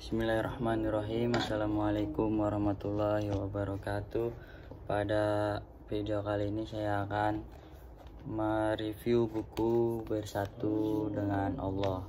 Bismillahirrahmanirrahim. Assalamualaikum warahmatullahi wabarakatuh. Pada video kali ini saya akan mereview buku Bersatu dengan Allah.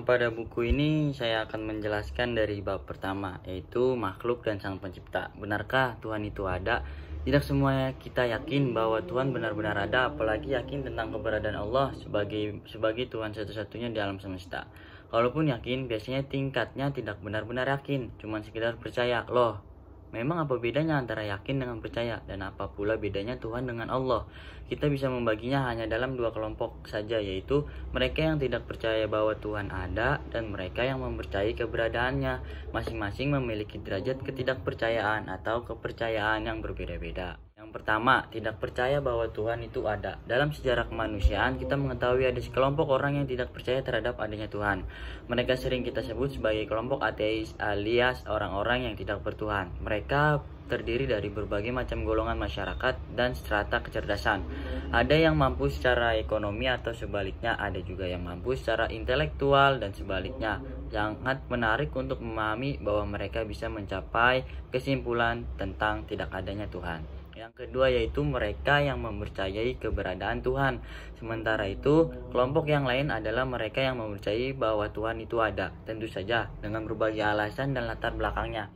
Pada buku ini saya akan menjelaskan dari bab pertama, yaitu makhluk dan sang pencipta. Benarkah Tuhan itu ada? Tidak semuanya kita yakin bahwa Tuhan benar-benar ada, apalagi yakin tentang keberadaan Allah sebagai Tuhan satu-satunya di alam semesta. Kalaupun yakin, biasanya tingkatnya tidak benar-benar yakin, cuma sekedar percaya. Loh, memang apa bedanya antara yakin dengan percaya? Dan apa pula bedanya Tuhan dengan Allah? Kita bisa membaginya hanya dalam dua kelompok saja, yaitu mereka yang tidak percaya bahwa Tuhan ada dan mereka yang mempercayai keberadaannya. Masing-masing memiliki derajat ketidakpercayaan atau kepercayaan yang berbeda-beda. Yang pertama, tidak percaya bahwa Tuhan itu ada. Dalam sejarah kemanusiaan, kita mengetahui ada sekelompok orang yang tidak percaya terhadap adanya Tuhan. Mereka sering kita sebut sebagai kelompok ateis alias orang-orang yang tidak bertuhan. Mereka terdiri dari berbagai macam golongan masyarakat dan strata kecerdasan. Ada yang mampu secara ekonomi atau sebaliknya, ada juga yang mampu secara intelektual dan sebaliknya. Sangat menarik untuk memahami bahwa mereka bisa mencapai kesimpulan tentang tidak adanya Tuhan. Yang kedua yaitu mereka yang mempercayai keberadaan Tuhan. Sementara itu, kelompok yang lain adalah mereka yang mempercayai bahwa Tuhan itu ada, tentu saja dengan berbagai alasan dan latar belakangnya.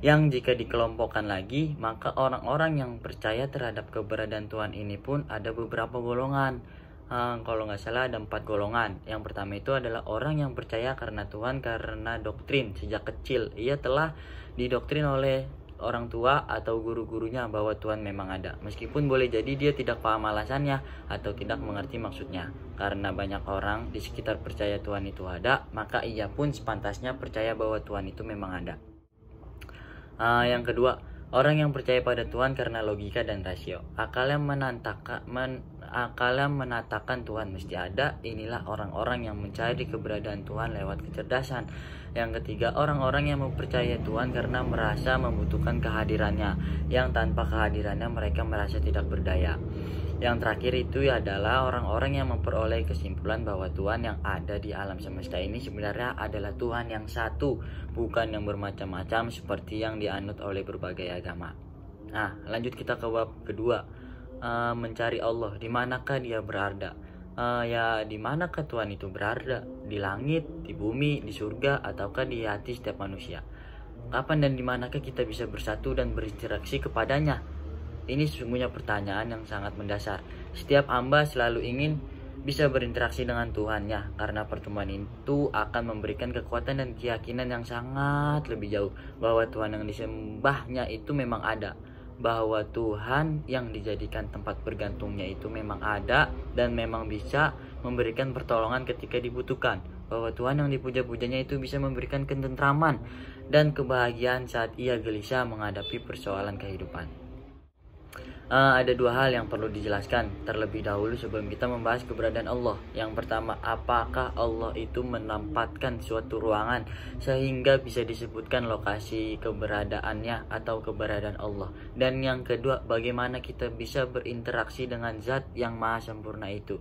Yang jika dikelompokkan lagi, maka orang-orang yang percaya terhadap keberadaan Tuhan ini pun ada beberapa golongan. Kalau nggak salah ada 4 golongan. Yang pertama itu adalah orang yang percaya karena Tuhan karena doktrin sejak kecil. Ia telah didoktrin oleh orang tua atau guru-gurunya bahwa Tuhan memang ada, meskipun boleh jadi dia tidak paham alasannya atau tidak mengerti maksudnya. Karena banyak orang di sekitar percaya Tuhan itu ada, maka ia pun sepantasnya percaya bahwa Tuhan itu memang ada. Yang kedua, orang yang percaya pada Tuhan karena logika dan rasio. Akalnya menatakan Tuhan mesti ada. Inilah orang-orang yang mencari keberadaan Tuhan lewat kecerdasan. Yang ketiga, orang-orang yang mempercayai Tuhan karena merasa membutuhkan kehadirannya, yang tanpa kehadirannya mereka merasa tidak berdaya. Yang terakhir itu adalah orang-orang yang memperoleh kesimpulan bahwa Tuhan yang ada di alam semesta ini sebenarnya adalah Tuhan yang satu, bukan yang bermacam-macam seperti yang dianut oleh berbagai agama. Nah, lanjut kita ke bab kedua, mencari Allah. Di manakah dia berada? Di manakah Tuhan itu berada? Di langit, di bumi, di surga, ataukah di hati setiap manusia? Kapan dan di manakah kita bisa bersatu dan berinteraksi kepadanya? Ini sesungguhnya pertanyaan yang sangat mendasar. Setiap hamba selalu ingin bisa berinteraksi dengan Tuhannya, karena pertemuan itu akan memberikan kekuatan dan keyakinan yang sangat lebih jauh bahwa Tuhan yang disembahnya itu memang ada, bahwa Tuhan yang dijadikan tempat bergantungnya itu memang ada dan memang bisa memberikan pertolongan ketika dibutuhkan, bahwa Tuhan yang dipuja-pujanya itu bisa memberikan ketentraman dan kebahagiaan saat ia gelisah menghadapi persoalan kehidupan. Ada dua hal yang perlu dijelaskan terlebih dahulu sebelum kita membahas keberadaan Allah. Yang pertama, apakah Allah itu menempatkan suatu ruangan sehingga bisa disebutkan lokasi keberadaannya atau keberadaan Allah? Dan yang kedua, bagaimana kita bisa berinteraksi dengan zat yang maha sempurna itu?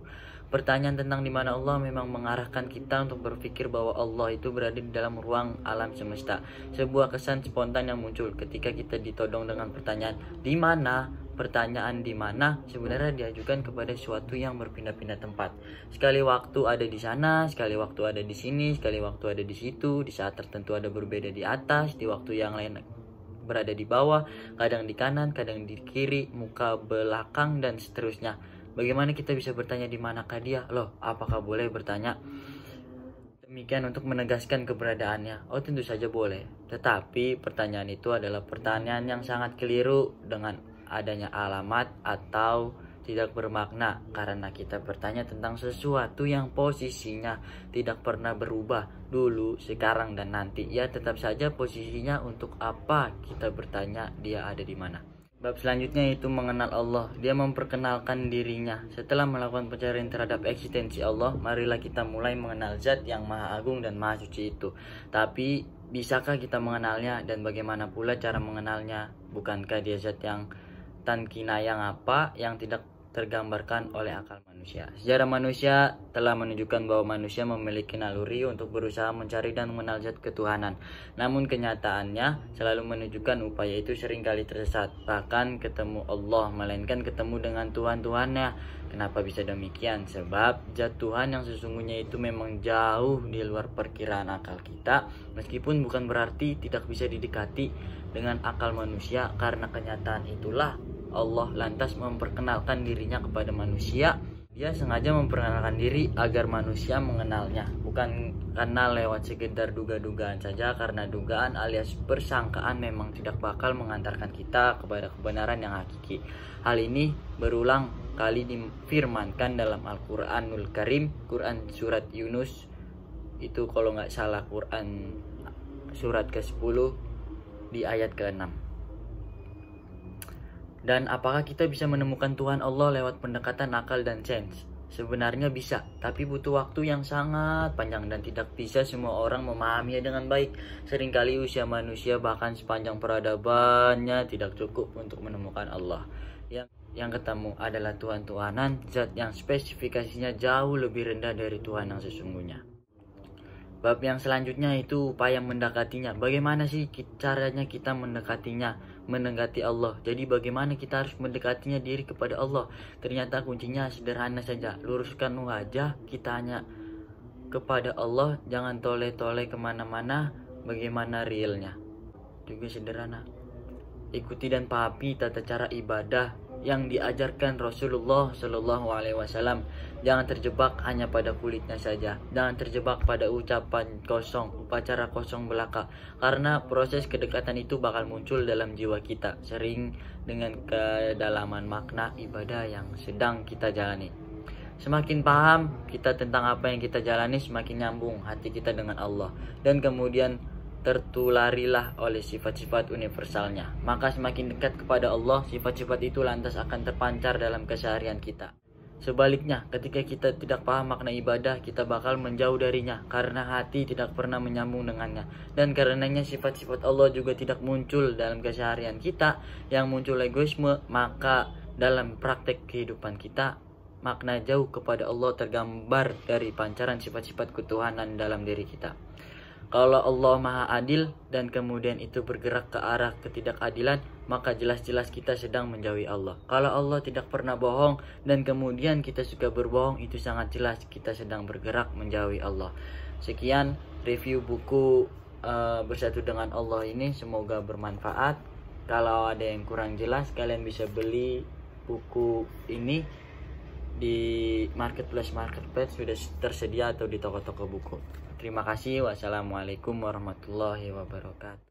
Pertanyaan tentang di mana Allah memang mengarahkan kita untuk berpikir bahwa Allah itu berada di dalam ruang alam semesta. Sebuah kesan spontan yang muncul ketika kita ditodong dengan pertanyaan di mana. Pertanyaan di mana sebenarnya diajukan kepada sesuatu yang berpindah-pindah tempat. Sekali waktu ada di sana, sekali waktu ada di sini, sekali waktu ada di situ. Di saat tertentu ada berbeda di atas, di waktu yang lain berada di bawah, kadang di kanan, kadang di kiri, muka belakang dan seterusnya. Bagaimana kita bisa bertanya di manakah dia? Loh, apakah boleh bertanya demikian untuk menegaskan keberadaannya? Oh, tentu saja boleh. Tetapi pertanyaan itu adalah pertanyaan yang sangat keliru dengan adanya alamat atau tidak bermakna, karena kita bertanya tentang sesuatu yang posisinya tidak pernah berubah dulu, sekarang dan nanti. Ya, tetap saja posisinya. Untuk apa kita bertanya dia ada di mana? Bab selanjutnya itu mengenal Allah. Dia memperkenalkan dirinya. Setelah melakukan pencarian terhadap eksistensi Allah, marilah kita mulai mengenal zat yang maha agung dan maha suci itu. Tapi bisakah kita mengenalnya, dan bagaimana pula cara mengenalnya? Bukankah dia zat yang tan kinayang apa yang tidak tergambarkan oleh akal manusia. Sejarah manusia telah menunjukkan bahwa manusia memiliki naluri untuk berusaha mencari dan mengenal zat ketuhanan. Namun kenyataannya selalu menunjukkan upaya itu seringkali tersesat. Bahkan ketemu Allah, melainkan ketemu dengan Tuhan-Tuhannya. Kenapa bisa demikian? Sebab zat Tuhan yang sesungguhnya itu memang jauh di luar perkiraan akal kita. Meskipun bukan berarti tidak bisa didekati dengan akal manusia, karena kenyataan itulah Allah lantas memperkenalkan dirinya kepada manusia. Dia sengaja memperkenalkan diri agar manusia mengenalnya, bukan karena lewat sekedar duga-dugaan saja, karena dugaan alias persangkaan memang tidak bakal mengantarkan kita kepada kebenaran yang hakiki. Hal ini berulang kali difirmankan dalam Al-Quranul Karim, Quran surat Yunus, itu kalau nggak salah Quran surat ke-10 di ayat ke-6. Dan apakah kita bisa menemukan Tuhan Allah lewat pendekatan akal dan sains? Sebenarnya bisa, tapi butuh waktu yang sangat panjang dan tidak bisa semua orang memahaminya dengan baik. Seringkali usia manusia bahkan sepanjang peradabannya tidak cukup untuk menemukan Allah. Yang ketemu adalah Tuhan-Tuhanan, zat yang spesifikasinya jauh lebih rendah dari Tuhan yang sesungguhnya. Bab yang selanjutnya itu upaya mendekatinya. Bagaimana sih caranya kita mendekatinya, mendekati Allah? Jadi bagaimana kita harus mendekatinya diri kepada Allah? Ternyata kuncinya sederhana saja. Luruskan wajah kita hanya kepada Allah. Jangan toleh-toleh kemana-mana. Bagaimana realnya? Juga sederhana. Ikuti dan pahami tata cara ibadah yang diajarkan Rasulullah Shallallahu Alaihi Wasallam. Jangan terjebak hanya pada kulitnya saja. Jangan terjebak pada ucapan kosong, upacara kosong belaka. Karena proses kedekatan itu bakal muncul dalam jiwa kita, sering dengan kedalaman makna ibadah yang sedang kita jalani. Semakin paham kita tentang apa yang kita jalani, semakin nyambung hati kita dengan Allah. Dan kemudian tertularilah oleh sifat-sifat universalnya. Maka semakin dekat kepada Allah, sifat-sifat itu lantas akan terpancar dalam keseharian kita. Sebaliknya, ketika kita tidak paham makna ibadah, kita bakal menjauh darinya karena hati tidak pernah menyambung dengannya. Dan karenanya sifat-sifat Allah juga tidak muncul dalam keseharian kita. Yang muncul egoisme, maka dalam praktek kehidupan kita, makna jauh kepada Allah tergambar dari pancaran sifat-sifat ketuhanan dalam diri kita. Kalau Allah Maha Adil dan kemudian itu bergerak ke arah ketidakadilan, maka jelas-jelas kita sedang menjauhi Allah. Kalau Allah tidak pernah bohong dan kemudian kita suka berbohong, itu sangat jelas kita sedang bergerak menjauhi Allah. Sekian review buku Bersatu Dengan Allah ini, semoga bermanfaat. Kalau ada yang kurang jelas, kalian bisa beli buku ini di marketplace sudah tersedia atau di toko-toko buku. Terima kasih. Wassalamualaikum warahmatullahi wabarakatuh.